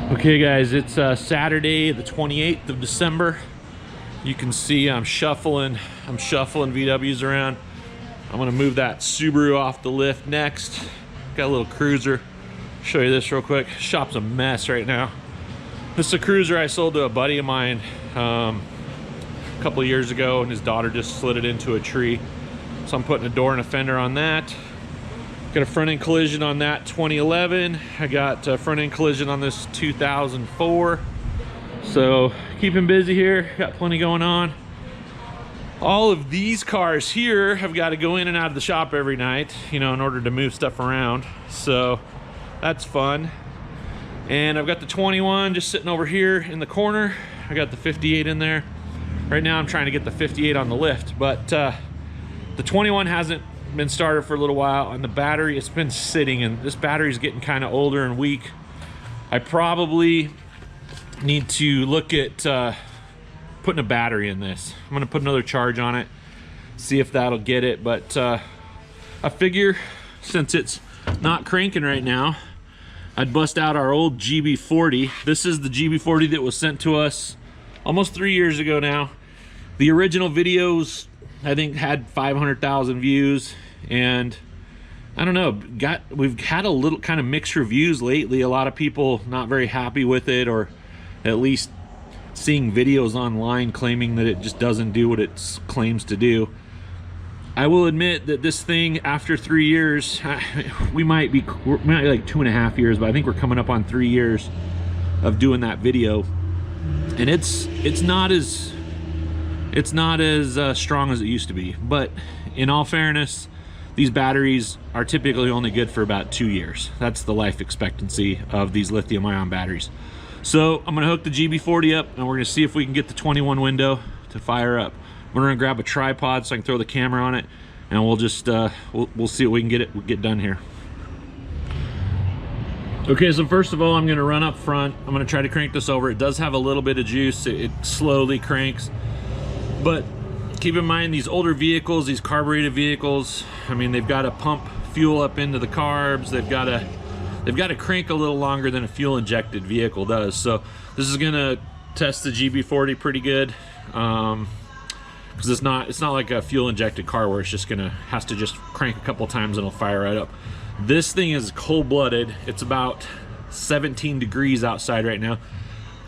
Okay guys, it's Saturday the 28th of December. You can see I'm shuffling VWs around. I'm gonna move that Subaru off the lift next. Got a little cruiser. Show you this real quick. Shop's a mess right now. This is a cruiser I sold to a buddy of mine a couple of years ago, and his daughter just slid it into a tree. So I'm putting a door and a fender on that. Got a front end collision on that 2011. I got a front end collision on this 2004. So keeping busy here, got plenty going on. All of these cars here have got to go in and out of the shop every night, you know, in order to move stuff around. So that's fun. And I've got the 21 just sitting over here in the corner. I got the 58 in there. Right now I'm trying to get the 58 on the lift, but the 21 hasn't been started for a little while, and the battery, it's been sitting, and this battery's getting kind of older and weak. I probably need to look at putting a battery in this. I'm gonna put another charge on it, see if that'll get it, but I figure since it's not cranking right now, I'd bust out our old GB40. This is the GB40 that was sent to us almost 3 years ago now. The original videos, I think, had 500,000 views, and I don't know, we've had a little kind of mixed reviews lately. A lot of people not very happy with it, or at least seeing videos online claiming that it just doesn't do what it claims to do. I will admit that this thing, after 3 years, we might be like 2.5 years, but I think we're coming up on 3 years of doing that video, and it's not as strong as it used to be. But in all fairness, these batteries are typically only good for about 2 years. That's the life expectancy of these lithium-ion batteries. So I'm gonna hook the GB40 up, and we're gonna see if we can get the 21 window to fire up. We're gonna grab a tripod so I can throw the camera on it, and we'll just we'll see what we can get done here. Okay, so first of all, I'm gonna run up front. I'm gonna try to crank this over. It does have a little bit of juice. It slowly cranks. But keep in mind, these older vehicles, these carbureted vehicles, I mean, they've got to pump fuel up into the carbs. They've got to crank a little longer than a fuel injected vehicle does. So this is gonna test the GB40 pretty good, because it's not like a fuel injected car where it's just has to just crank a couple times and it'll fire right up. This thing is cold-blooded. It's about 17 degrees outside right now.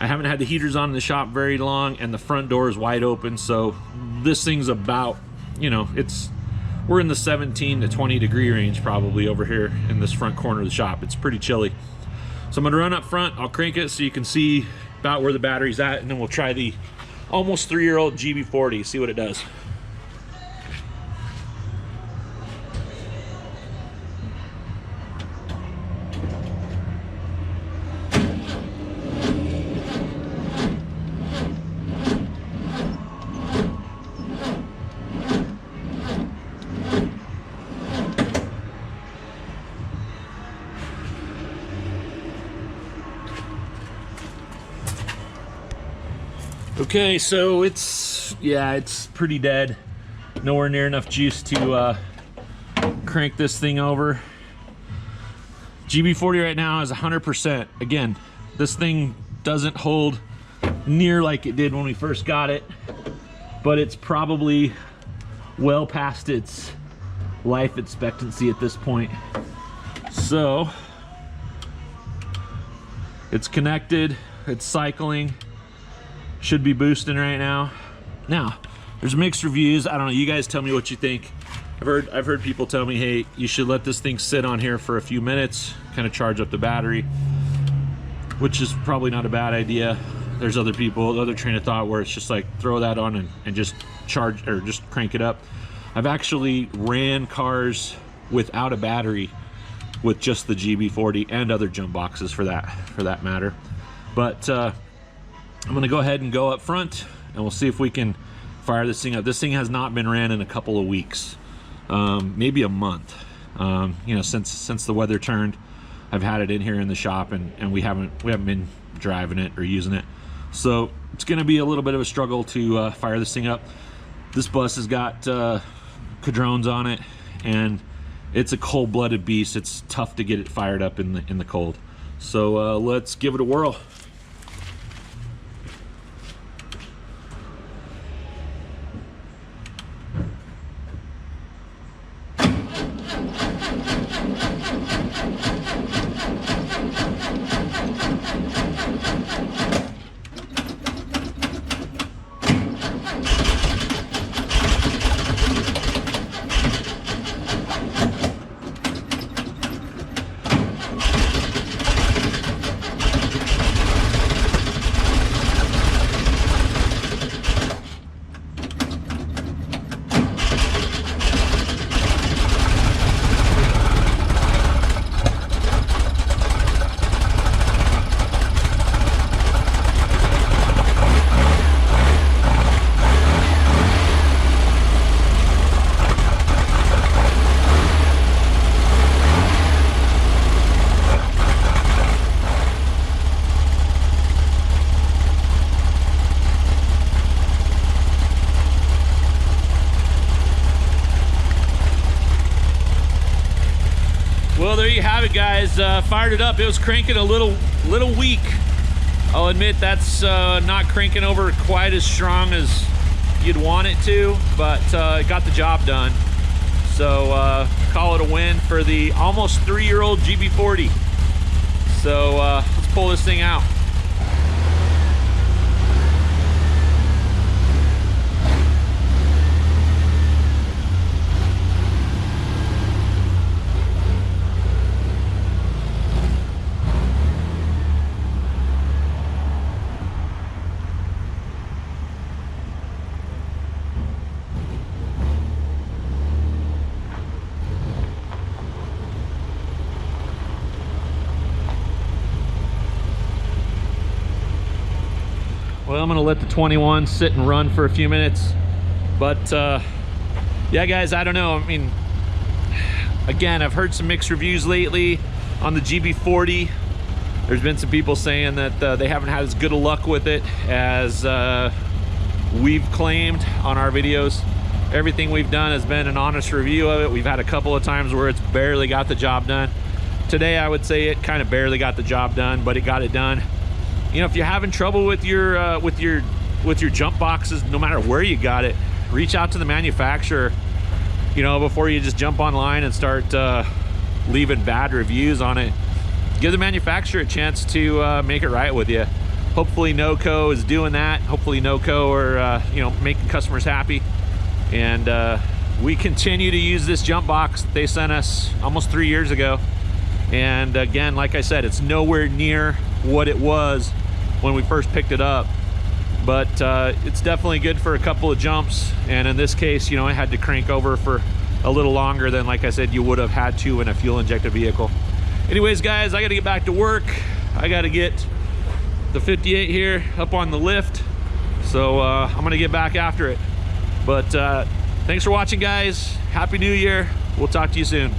I haven't had the heaters on in the shop very long, and the front door is wide open, so this thing's about, you know, we're in the 17 to 20 degree range probably over here in this front corner of the shop. It's pretty chilly. So I'm gonna run up front, I'll crank it so you can see about where the battery's at, and then we'll try the almost 3-year-old GB40, see what it does. Okay, so it's pretty dead. Nowhere near enough juice to crank this thing over. GB40 right now is 100%. Again, this thing doesn't hold near like it did when we first got it, but it's probably well past its life expectancy at this point. So it's connected, it's cycling. Should be boosting right now. Now, there's mixed reviews. I don't know, you guys tell me what you think. I've heard people tell me, hey, you should let this thing sit on here for a few minutes, kind of charge up the battery, which is probably not a bad idea. There's other train of thought where it's just like throw that on and just charge, or just crank it up. I've actually ran cars without a battery with just the GB40, and other jump boxes for that matter. But I'm gonna go ahead and go up front, and we'll see if we can fire this thing up. This thing has not been ran in a couple of weeks, maybe a month. You know, since the weather turned, I've had it in here in the shop, and we haven't been driving it or using it. So it's gonna be a little bit of a struggle to fire this thing up. This bus has got cadrones on it, and it's a cold-blooded beast. It's tough to get it fired up in the cold. So let's give it a whirl. Well, there you have it, guys. Fired it up. It was cranking a little weak. I'll admit that's not cranking over quite as strong as you'd want it to, but it got the job done. So call it a win for the almost 3-year-old GB40. So let's pull this thing out. Well, I'm gonna let the 21 sit and run for a few minutes, but yeah, guys, I don't know. I mean, again, I've heard some mixed reviews lately on the GB40. There's been some people saying that they haven't had as good a luck with it as we've claimed on our videos. Everything we've done has been an honest review of it. We've had a couple of times where it's barely got the job done. Today, I would say it kind of barely got the job done, but it got it done. You know, if you're having trouble with your jump boxes, no matter where you got it, reach out to the manufacturer, you know, before you just jump online and start leaving bad reviews on it. Give the manufacturer a chance to make it right with you. Hopefully NOCO is doing that. Hopefully NOCO are you know, making customers happy. And we continue to use this jump box that they sent us almost 3 years ago. And again, like I said, it's nowhere near what it was when we first picked it up, but it's definitely good for a couple of jumps. And in this case, you know, I had to crank over for a little longer than, like I said, you would have had to in a fuel injected vehicle. Anyways, guys, I got to get back to work. I got to get the 58 here up on the lift, so I'm gonna get back after it. But thanks for watching, guys. Happy New Year. We'll talk to you soon.